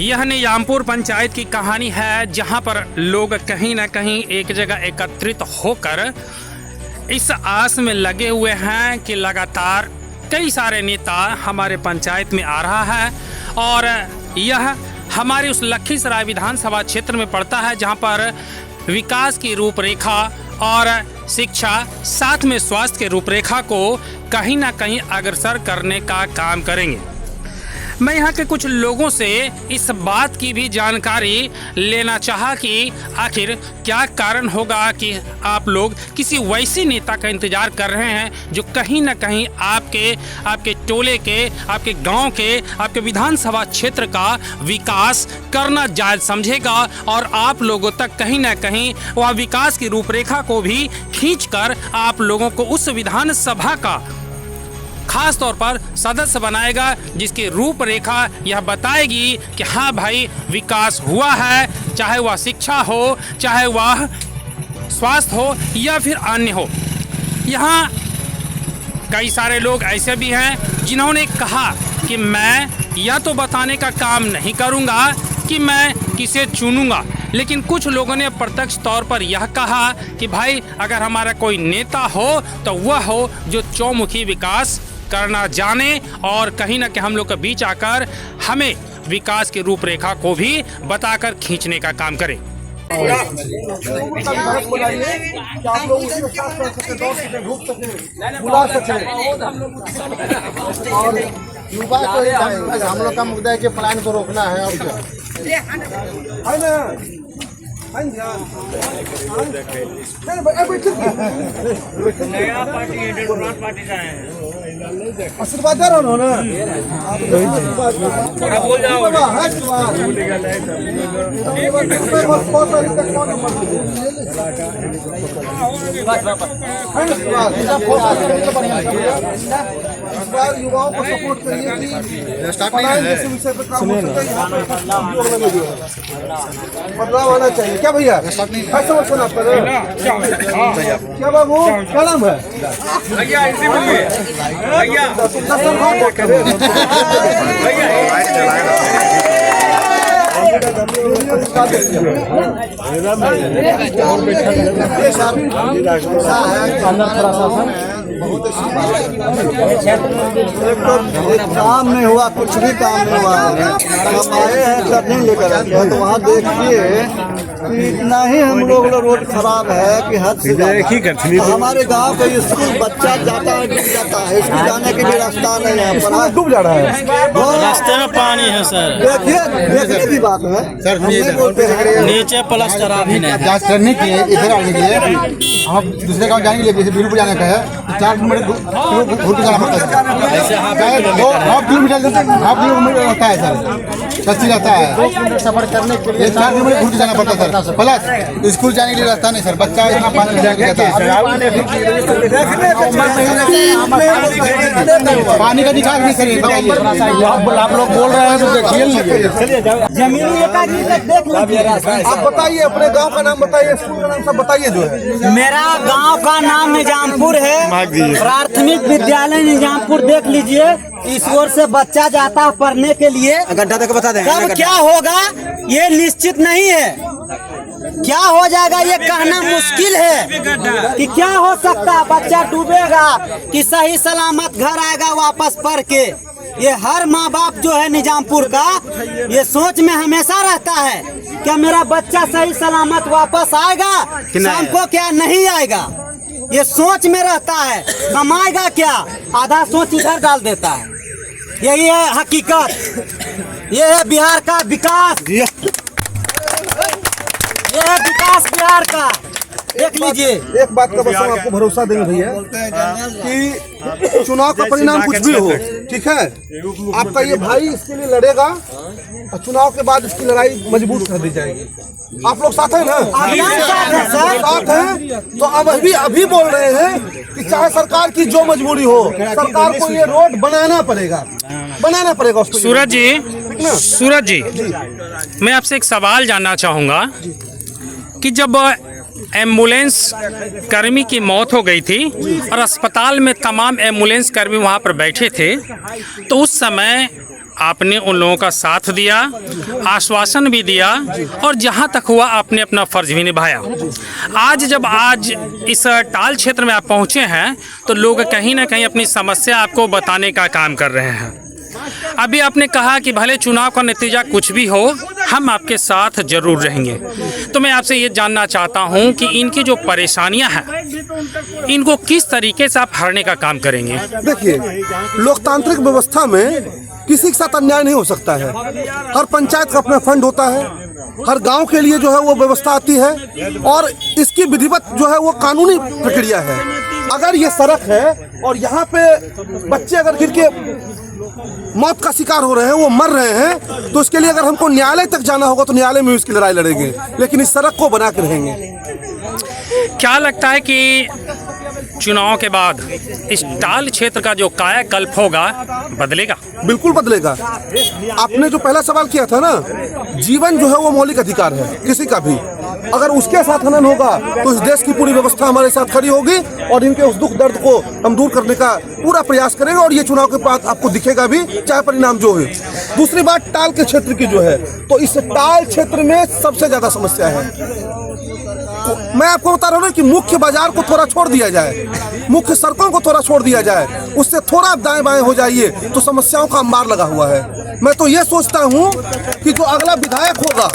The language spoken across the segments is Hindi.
यह निजामपुर पंचायत की कहानी है, जहां पर लोग कहीं ना कहीं एक जगह एकत्रित होकर इस आस में लगे हुए हैं कि लगातार कई सारे नेता हमारे पंचायत में आ रहा है और यह हमारे उस लखीसराय विधानसभा क्षेत्र में पड़ता है, जहां पर विकास की रूपरेखा और शिक्षा साथ में स्वास्थ्य के रूपरेखा को कहीं ना कहीं अग्रसर करने का काम करेंगे। मैं यहाँ के कुछ लोगों से इस बात की भी जानकारी लेना चाहा कि आखिर क्या कारण होगा कि आप लोग किसी वैसे नेता का इंतज़ार कर रहे हैं जो कहीं ना कहीं आपके टोले के, आपके गांव के, आपके विधानसभा क्षेत्र का विकास करना जायज़ समझेगा और आप लोगों तक कहीं ना कहीं वह विकास की रूपरेखा को भी खींचकर आप लोगों को उस विधानसभा का खास तौर पर सदस्य बनाएगा, जिसकी रूपरेखा यह बताएगी कि हाँ भाई विकास हुआ है, चाहे वह शिक्षा हो, चाहे वह स्वास्थ्य हो या फिर अन्य हो। यहाँ कई सारे लोग ऐसे भी हैं जिन्होंने कहा कि मैं यह तो बताने का काम नहीं करूँगा कि मैं किसे चुनूँगा, लेकिन कुछ लोगों ने प्रत्यक्ष तौर पर यह कहा कि भाई अगर हमारा कोई नेता हो तो वह हो जो चौमुखी विकास करना जाने और कहीं ना कहीं हम लोग के बीच आकर हमें विकास की रूपरेखा को भी बताकर खींचने का काम करे। और युवा को हम लोग का मुद्दा है कि पलायन को रोकना है और नया पार्टी है, पार्टी का है। आशीर्वाद दे रहा ना बोल जाओ। युवाओं को सपोर्ट करिए बदलाव आना चाहिए। क्या भैया समर्थन आप कर रहे हो? क्या बाबू क्या नाम है? भैया इसी बोलिए भैया काम नहीं हुआ, कुछ भी काम नहीं हुआ। हम आए हैं करने लेकर आते हैं तो वहाँ देखिए कि इतना ही हम लोग रोड खराब है कि हद से ज़्यादा। हमारे गांव का स्कूल बच्चा जाता है डूब जाता है, स्कूल जाने के लिए रास्ता नहीं है, पढ़ाई डूब जा रहा है, रास्ते में पानी है सर। देखिए देखने की बात है सर, हम बोलते हैं नीचे प्लास्टर अभी नहीं जांच करने के लिए इधर आने के लिए हम दूसरे गाँव जाने के लिए जैसे बीरपुर जाने का है तो 4 किलोमीटर घूम के जाना पड़ता है। 2 किलोमीटर रहता है सर, सच्ची रहता है सफर करने के लिए 4 किलोमीटर घूम के जाना पड़ता है सर। प्लस स्कूल जाने के लिए रास्ता नहीं सर, बच्चा इतना पानी जाके जाता है, पानी का निकाल नहीं सर। आप लोग बोल रहे हैं तो देखिए जमीन आप बताइए, अपने गांव का नाम बताइए, स्कूल का नाम सब बताइए जो है। मेरा गांव का नाम निजामपुर है, प्राथमिक विद्यालय निजामपुर देख लीजिए। इस ओर से बच्चा जाता है पढ़ने के लिए, घंटा तक बता दें कब क्या होगा ये निश्चित नहीं है। क्या हो जाएगा ये कहना मुश्किल है कि क्या हो सकता है। बच्चा डूबेगा कि सही सलामत घर आएगा वापस पढ़ के। ये हर माँ बाप जो है निजामपुर का ये सोच में हमेशा रहता है क्या मेरा बच्चा सही सलामत वापस आएगा, शाम को क्या नहीं आएगा, ये सोच में रहता है। कमाएगा क्या, आधा सोच इधर डाल देता है। यही है हकीकत, ये है बिहार का विकास, ये है विकास बिहार का। देख लीजिए, एक बात का बस हम आपको भरोसा देंगे भैया कि चुनाव का परिणाम कुछ भी हो, ठीक है, आपका ये भाई इसके लिए लड़ेगा और चुनाव के बाद इसकी लड़ाई मजबूत कर दी जाएगी। आप लोग साथ हैं ना? साथ हैं तो अब अभी बोल रहे हैं कि चाहे सरकार की जो मजबूरी हो, सरकार को ये रोड बनाना पड़ेगा उसको। सूरज जी, मैं आपसे एक सवाल जानना चाहूँगा कि जब एम्बुलेंस कर्मी की मौत हो गई थी और अस्पताल में तमाम एम्बुलेंस कर्मी वहाँ पर बैठे थे, तो उस समय आपने उन लोगों का साथ दिया, आश्वासन भी दिया और जहां तक हुआ आपने अपना फर्ज भी निभाया। आज इस टाल क्षेत्र में आप पहुंचे हैं तो लोग कहीं ना कहीं अपनी समस्या आपको बताने का काम कर रहे हैं। अभी आपने कहा कि भले चुनाव का नतीजा कुछ भी हो, हम आपके साथ जरूर रहेंगे। तो मैं आपसे ये जानना चाहता हूं कि इनकी जो परेशानियां हैं, इनको किस तरीके से आप हरने का काम करेंगे? देखिए, लोकतांत्रिक व्यवस्था में किसी के साथ अन्याय नहीं हो सकता है। हर पंचायत का अपना फंड होता है, हर गांव के लिए जो है वो व्यवस्था आती है और इसकी विधिवत जो है वो कानूनी प्रक्रिया है। अगर ये सड़क है और यहाँ पे बच्चे अगर गिर के मौत का शिकार हो रहे हैं, वो मर रहे हैं, तो इसके लिए अगर हमको न्यायालय तक जाना होगा तो न्यायालय में उसकी लड़ाई लड़ेंगे, लेकिन इस सड़क को बना के रहेंगे। क्या लगता है कि चुनाव के बाद इस टाल क्षेत्र का जो कायाकल्प होगा बदलेगा? बिल्कुल बदलेगा। आपने जो पहला सवाल किया था ना, जीवन जो है वो मौलिक अधिकार है किसी का भी। अगर उसके साथ हनन होगा तो इस देश की पूरी व्यवस्था हमारे साथ खड़ी होगी और इनके उस दुख दर्द को हम दूर करने का पूरा प्रयास करेंगे और ये चुनाव के बाद आपको दिखेगा भी, चाहे परिणाम जो है। दूसरी बात टाल के क्षेत्र की जो है, तो इस टाल क्षेत्र में सबसे ज्यादा समस्या है। मैं आपको बता रहा हूँ कि मुख्य बाजार को थोड़ा छोड़ दिया जाए, मुख्य सड़कों को थोड़ा छोड़ दिया जाए, उससे थोड़ा दाएं बाएं हो जाइए तो समस्याओं का अंबार लगा हुआ है। मैं तो ये सोचता हूँ कि जो अगला विधायक होगा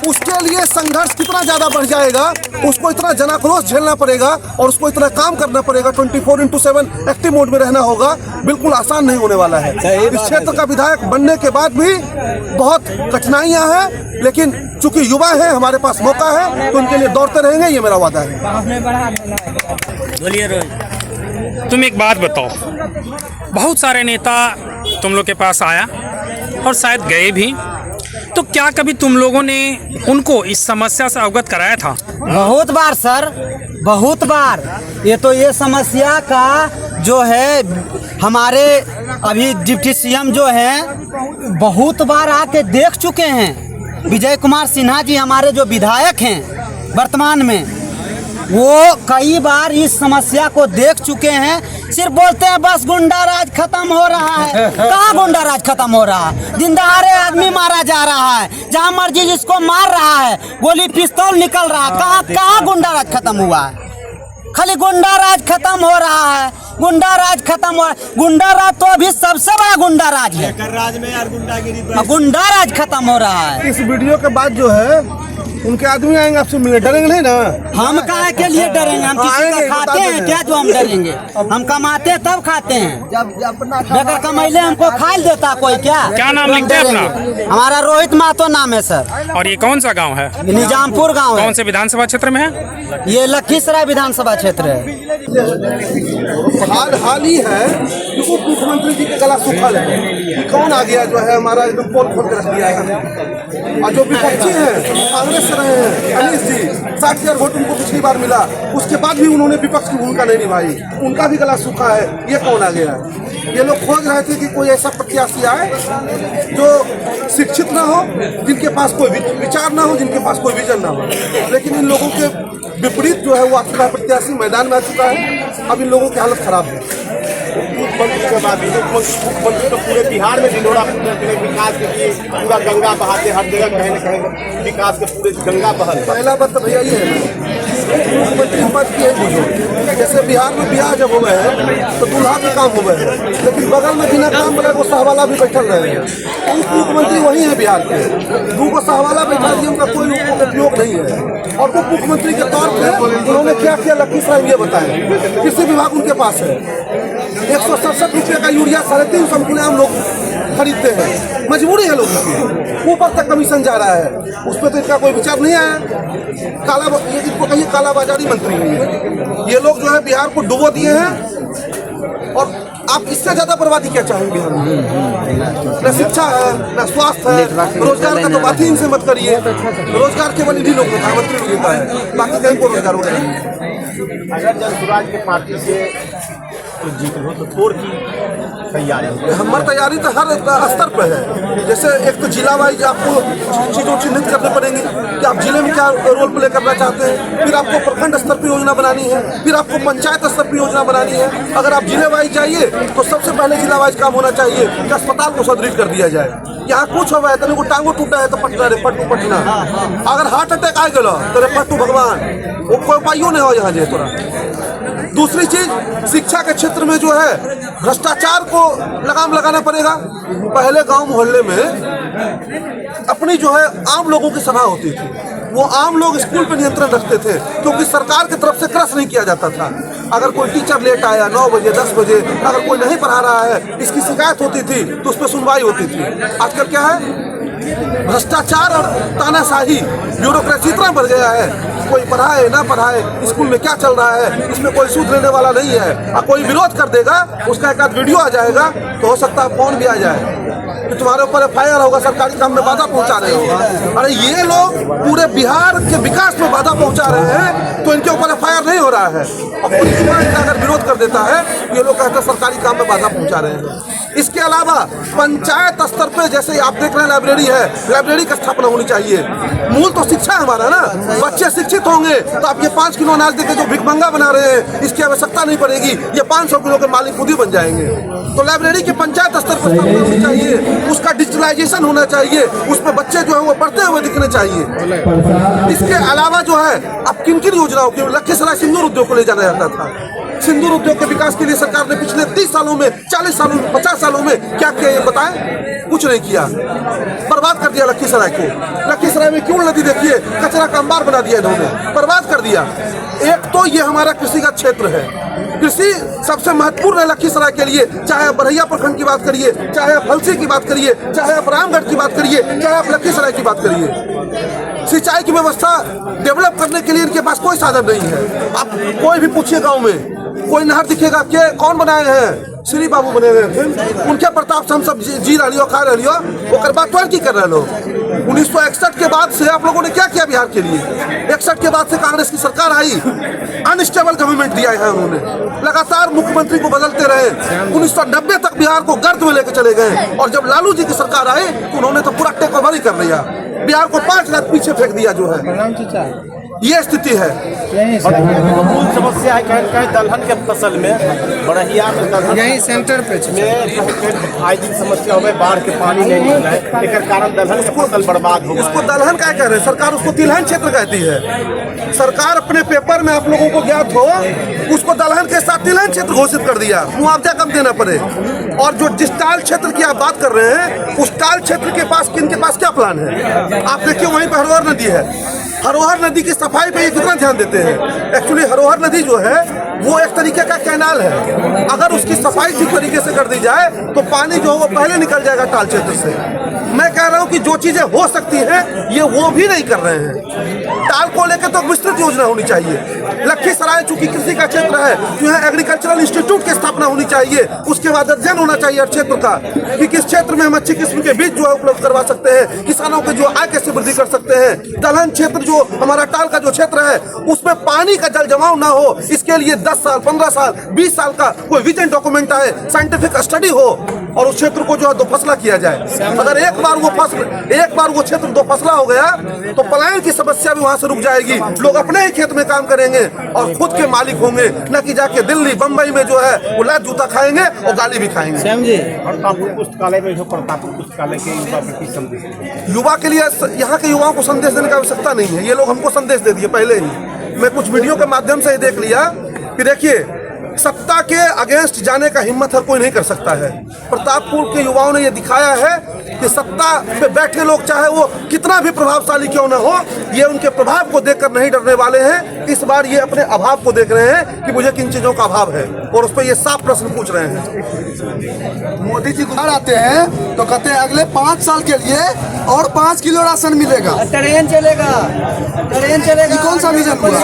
उसके लिए संघर्ष कितना ज्यादा बढ़ जाएगा, उसको इतना जनाक्रोश झेलना पड़ेगा और उसको इतना काम करना पड़ेगा, 24/7 एक्टिव मोड में रहना होगा। बिल्कुल आसान नहीं होने वाला है। इस क्षेत्र का विधायक बनने के बाद भी बहुत कठिनाइयां हैं, लेकिन चूंकि युवा है, हमारे पास मौका है, तो उनके लिए दौड़ते रहेंगे, ये मेरा वादा है। बोलिए रोज। तुम एक बात बताओ, बहुत सारे नेता तुम लोग के पास आया और शायद गए भी, तो क्या कभी तुम लोगों ने उनको इस समस्या से अवगत कराया था? बहुत बार सर, बहुत बार। ये समस्या का जो है हमारे अभी डिप्टी सीएम जो हैं बहुत बार आके देख चुके हैं। विजय कुमार सिन्हा जी हमारे जो विधायक हैं वर्तमान में, वो कई बार इस समस्या को देख चुके हैं। सिर्फ बोलते हैं बस गुंडा राज खत्म हो रहा है। कहाँ गुंडा राज खत्म हो रहा है? जिंदाहारे आदमी मारा जा रहा है, जहाँ मर्जी जिसको मार रहा है, गोली पिस्तौल निकल रहा है। कहाँ गुंडा राज खत्म हुआ है? खाली गुंडा राज खत्म हो रहा है, गुंडा राज खत्म हो रहा है। गुंडा राज तो अभी सबसे बड़ा गुंडा राज है। राज में यार गुंडागिरी गुंडा राज खत्म हो रहा है। इस वीडियो के बाद जो है उनके आदमी आएंगे आपसे मिलने, डरेंगे नहीं ना? हम काहे के लिए डरेंगे? हम किसी का खाते हैं क्या जो हम डरेंगे? हम कमाते हैं तब खाते हैं, बगैर कमाइले हमको खा देता कोई क्या नाम लिखते हैं अपना? हमारा रोहित महतो नाम है सर। और ये कौन सा गांव है? निजामपुर गांव है। कौन से विधानसभा क्षेत्र में है? ये लखीसराय विधानसभा क्षेत्र है। हाल ही है कि उप मुख्यमंत्री जी के गला सूखल है कि कौन आ गया जो है हमारा एकदम पोल खोल के रख दिया है। और जो विपक्षी हैं, कांग्रेस से रहे हैं अनिश जी, 60,000 वोट उनको पिछली बार मिला, उसके बाद भी उन्होंने विपक्ष की भूमिका नहीं निभाई, उनका भी गला सूखा है। ये कौन आ गया? ये लोग खोज रहे थे कि कोई ऐसा प्रत्याशी आए जो शिक्षित ना हो, जिनके पास कोई विचार ना हो, जिनके पास कोई विजन ना हो, लेकिन इन लोगों के विपरीत जो है वो आपका प्रत्याशी मैदान में आ चुका है। अब इन लोगों की हालत खराब है। मुख्यमंत्री के बाद मुख्यमंत्री तो पूरे बिहार में ढिंढोरा विकास के लिए पूरा गंगा बहाते, हर जगह कहीं न कहीं विकास के पूरे गंगा बहल। पहला बात तो भैया ये है मुख्यमंत्री पद की है, बुझो जैसे बिहार में ब्याह जब हो गए हैं तो दूल्हा के काम हो गए हैं, लेकिन बगल में बिना काम वाले वो सहवाला भी बैठल रहे हैं। उप मुख्यमंत्री वही है बिहार के, दो को सहवाला बैठा दिए, उनका कोई उपयोग नहीं है। और उप मुख्यमंत्री के तौर पर उन्होंने क्या किया लखीसराय में ये बताया, कृषि विभाग उनके पास है, 167 रुपये का यूरिया 350 रुपये हम लोग खरीदते हैं, मजबूरी है लोगों की, ऊपर तक कमीशन जा रहा है, उस पर तो इनका कोई विचार नहीं आया। ये इनको कहिए कालाबाजारी मंत्री है। ये लोग जो है बिहार को डुबो दिए हैं। और आप इससे ज्यादा बर्बादी क्या चाहेंगे बिहार में? न शिक्षा है, न स्वास्थ्य है, रोजगार का तो बात ही इनसे मत करिए। रोजगार केवल इन्हीं लोग प्रधानमंत्री को देता है, बाकी कहीं को रोजगार होता है। अगर जन स्वराज के पार्टी से आप लोग जीत हो तो तोड़ की तैयारी हो? हमारी तैयारी तो हर स्तर पे है। जैसे एक तो जिला वाइज आपको चीज़ों चिन्हित करने पड़ेंगे कि आप जिले में क्या रोल प्ले करना चाहते हैं, फिर आपको प्रखंड स्तर पर योजना बनानी है, फिर आपको पंचायत स्तर पर योजना बनानी है। अगर आप जिले वाइज जाइए तो सबसे पहले जिला वाइज काम होना चाहिए कि अस्पताल को सुदृढ़ कर दिया जाए। यहाँ कुछ हो है तो टांगो टूटा है तो पटना रे पटू पटना, अगर हार्ट अटैक आ गया तो रे पटू भगवान, वो कोई उपायों नहीं हो यहाँ जे तोरा। दूसरी चीज शिक्षा के क्षेत्र में जो है भ्रष्टाचार को लगाम लगाना पड़ेगा। पहले गांव मोहल्ले में अपनी जो है आम लोगों की सभा होती थी, वो आम लोग स्कूल पे नियंत्रण रखते थे क्योंकि सरकार की तरफ से क्रश नहीं किया जाता था। अगर कोई टीचर लेट आया 9 बजे 10 बजे, अगर कोई नहीं पढ़ा रहा है, इसकी शिकायत होती थी तो उस पर सुनवाई होती थी। आजकल क्या है, भ्रष्टाचार और तानाशाही, ब्यूरोक्रेसी इतना बढ़ गया है, कोई पढ़ाए ना पढ़ाए, स्कूल में क्या चल रहा है इसमें कोई सूद लेने वाला नहीं है। और कोई विरोध कर देगा, उसका एक आध वीडियो आ जाएगा तो हो सकता है फोन भी आ जाए कि तुम्हारे ऊपर FIR होगा, सरकारी काम में बाधा पहुंचा रहे हो। अरे ये लोग पूरे बिहार के विकास में बाधा पहुंचा रहे हैं तो इनके ऊपर FIR नहीं हो रहा है, और पुलिस विभाग अगर विरोध कर देता है ये लोग कहते हैं सरकारी काम में बाधा पहुंचा रहे हैं। इसके अलावा पंचायत स्तर पे जैसे आप देख रहे हैं लाइब्रेरी है, लाइब्रेरी की स्थापना होनी चाहिए। मूल तो शिक्षा है हमारा ना, बच्चे शिक्षित होंगे तो आप ये 5 किलो अनाज देके जो भिखमंगा बना रहे हैं इसकी आवश्यकता नहीं पड़ेगी, ये 500 किलो के मालिक खुद ही बन जाएंगे। तो लाइब्रेरी की पंचायत स्तर पर स्थापना होनी चाहिए, उसका डिजिटलाइजेशन होना चाहिए, उसमें बच्चे जो है वो पढ़ते हुए दिखने चाहिए। इसके अलावा जो है अब किन किन योजनाओं की, लखीसराय सिंदूर उद्योग को ले जाना जाता था, सिंदूर उद्योग के विकास के लिए सरकार ने पिछले 30 सालों में, 40 सालों में, 50 सालों में क्या किया ये बताएं? कुछ नहीं किया, बर्बाद कर दिया लखीसराय को। लखीसराय में क्यों नदी देखिए, कचरा का अंबार बना दिया इन्होंने, बर्बाद कर दिया। एक तो ये हमारा कृषि का क्षेत्र है, कृषि सबसे महत्वपूर्ण है लखीसराय के लिए, चाहे आप बरैया प्रखंड की बात करिए, चाहे आप हलसी की बात करिए, चाहे आप रामगढ़ की बात करिए, चाहे आप लखीसराय की बात करिए। सिंचाई की व्यवस्था डेवलप करने के लिए इनके पास कोई साधन नहीं है। आप कोई भी पूछिए गांव में, कोई नहर दिखेगा के कौन बनाए हैं? श्री बाबू बने हुए थे, उनके प्रताप से हम सब जी रही हो, खा रही हो, वो बात तो की कर रहे लोग। 1961 के बाद से आप लोगों ने क्या किया बिहार के लिए? 61 के बाद से कांग्रेस की सरकार आई, अनस्टेबल गवर्नमेंट दिया है उन्होंने, लगातार मुख्यमंत्री को बदलते रहे। 1990 तक बिहार को गर्द में लेकर चले गए, और जब लालू जी की सरकार आई तो उन्होंने तो पूरा टेक ओवर ही कर लिया, बिहार को 5 लाख पीछे फेंक दिया। जो है ये स्थिति है। मूल समस्या है कहीं दलहन के फसल में, बड़हिया में दलहन यही सेंटर पे में आए दिन समस्या हो गई, बाढ़ के पानी नहीं निकला है, एक कारण दलहन की फसल बर्बाद हो गई। उसको दलहन क्या कह रहे हैं? सरकार उसको तिलहन क्षेत्र कहती है। सरकार अपने पेपर में आप लोगों को ज्ञात हो, उसको दलहन के साथ तिलहन क्षेत्र घोषित कर दिया, मुआवजा कम देना पड़े। और जो जिस टाल क्षेत्र की आप बात कर रहे हैं, उस टाल क्षेत्र के पास किनके पास क्या प्लान है? आप देखिए वहीं पर हरोहर नदी है, हरोहर नदी की सफाई पे ये कितना ध्यान देते हैं। एक्चुअली हरोहर नदी जो है वो एक तरीके का कैनाल है, अगर उसकी सफाई ठीक तरीके से कर दी जाए तो पानी जो है वो पहले निकल जाएगा टाल क्षेत्र से। मैं कह रहा हूँ कि जो चीजें हो सकती हैं ये वो भी नहीं कर रहे हैं। टाल को लेकर तो विस्तृत योजना होनी चाहिए। लखीसराय चूंकि कृषि का क्षेत्र है, जो है एग्रीकल्चरल इंस्टीट्यूट की स्थापना होनी चाहिए, उसके बाद अध्ययन होना चाहिए हर क्षेत्र का कि किस क्षेत्र में हम अच्छी किस्म के बीज जो है उपलब्ध करवा सकते हैं, किसानों के जो आय कैसे वृद्धि कर सकते हैं। दलहन क्षेत्र जो हमारा टाल का जो क्षेत्र है उसमें पानी का जल जमाव ना हो, इसके लिए 10 साल 15 साल 20 साल का कोई विजन डॉक्यूमेंट आए, साइंटिफिक स्टडी हो और उस क्षेत्र को जो है 2 फसला किया जाए। अगर एक बार वो क्षेत्र 2 फसला हो गया तो पलायन की समस्या भी वहां से रुक जाएगी, लोग अपने ही खेत में काम करेंगे और खुद के मालिक होंगे, न कि जाके दिल्ली बंबई में जो है वो लात जूता खाएंगे और गाली भी खाएंगे। प्रतापपुर पुस्तकालय में प्रतापपुर पुस्तकालय के युवा की संदेश, युवा के लिए यहाँ के युवाओं को संदेश देने की आवश्यकता नहीं है, ये लोग हमको संदेश दे दिए पहले ही। मैं कुछ वीडियो के माध्यम से ही देख लिया कि देखिए सत्ता के अगेंस्ट जाने का हिम्मत हर कोई नहीं कर सकता है। प्रतापपुर के युवाओं ने यह दिखाया है कि सत्ता पे बैठे लोग चाहे वो कितना भी प्रभावशाली क्यों न हो, ये उनके प्रभाव को देखकर नहीं डरने वाले हैं। इस बार ये अपने अभाव को देख रहे हैं कि मुझे किन चीजों का अभाव है और उस पर ये साफ प्रश्न पूछ रहे हैं। मोदी जी घर आते हैं तो कहते हैं अगले 5 साल के लिए और 5 किलो राशन मिलेगा, ट्रेन चलेगा, ट्रेन चलेगा। ये कौन सा विजन पूरा?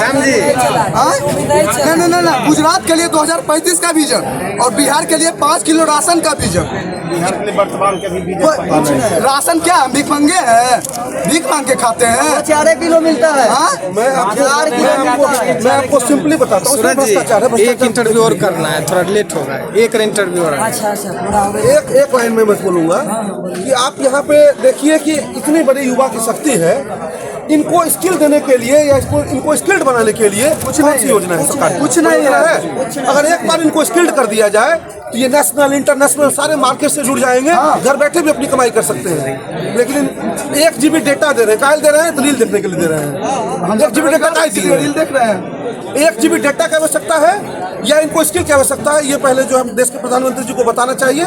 ना गुजरात के लिए 2035 का विजन और बिहार के लिए 5 किलो राशन का विजन। बिहार के लिए वर्तमान के भी राशन क्या हम भीख मांगे हैं? भीख मांग के खाते हैं? 4 किलो मिलता है। हाँ? मैं आपको सिंपली बताता हूँ, सूरज जी, एक इंटरव्यू और करना है, थोड़ा लेट होगा, एक इंटरव्यू और। एक लाइन में मैं बोलूंगा कि आप यहाँ पे देखिए कि इतनी बड़ी युवा की शक्ति है, इनको स्किल देने के लिए या इनको स्किल्ड बनाने के लिए कुछ नहीं योजना है सरकार, कुछ नहीं है। अगर एक बार इनको स्किल्ड कर दिया जाए तो ये नेशनल इंटरनेशनल सारे मार्केट से जुड़ जाएंगे, घर बैठे भी अपनी कमाई कर सकते हैं। लेकिन 1 GB डेटा दे रहे हैं, कायल दे रहे हैं तो रील देखने के लिए दे रहे हैं। 1 GB डेटा का रील देख रहे हैं। 1 GB डेटा की आवश्यकता है या इनको स्किल की आवश्यकता है, ये पहले जो हम देश के प्रधानमंत्री जी को बताना चाहिए।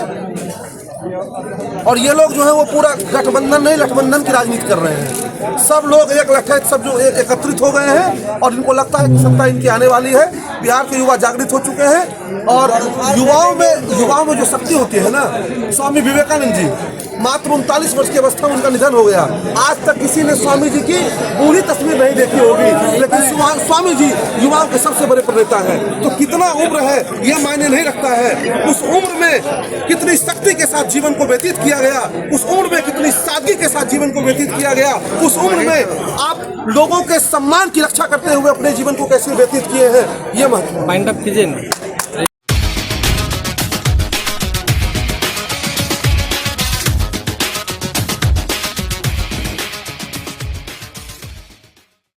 और ये लोग जो है वो पूरा गठबंधन नहीं, लठबंधन की राजनीति कर रहे हैं। सब लोग एक लठैत, सब जो एकत्रित हो गए हैं और इनको लगता है कि सत्ता इनकी आने वाली है। बिहार के युवा जागृत हो चुके हैं और युवाओं में जो शक्ति होती है ना, स्वामी विवेकानंद जी मात्र 39 वर्ष की अवस्था में उनका निधन हो गया। आज तक किसी ने स्वामी जी की पूरी तस्वीर नहीं देखी होगी, लेकिन स्वामी जी युवाओं के सबसे बड़े प्रेरता है। तो कितना उम्र है यह मायने नहीं रखता है, उस उम्र में कितनी शक्ति के साथ जीवन को व्यतीत किया गया, उस उम्र में कितनी सादगी के साथ जीवन को व्यतीत किया गया, उस उम्र में आप लोगों के सम्मान की रक्षा करते हुए अपने जीवन को कैसे व्यतीत किए हैं, ये महत्व। माइंड अप कीजिए ना।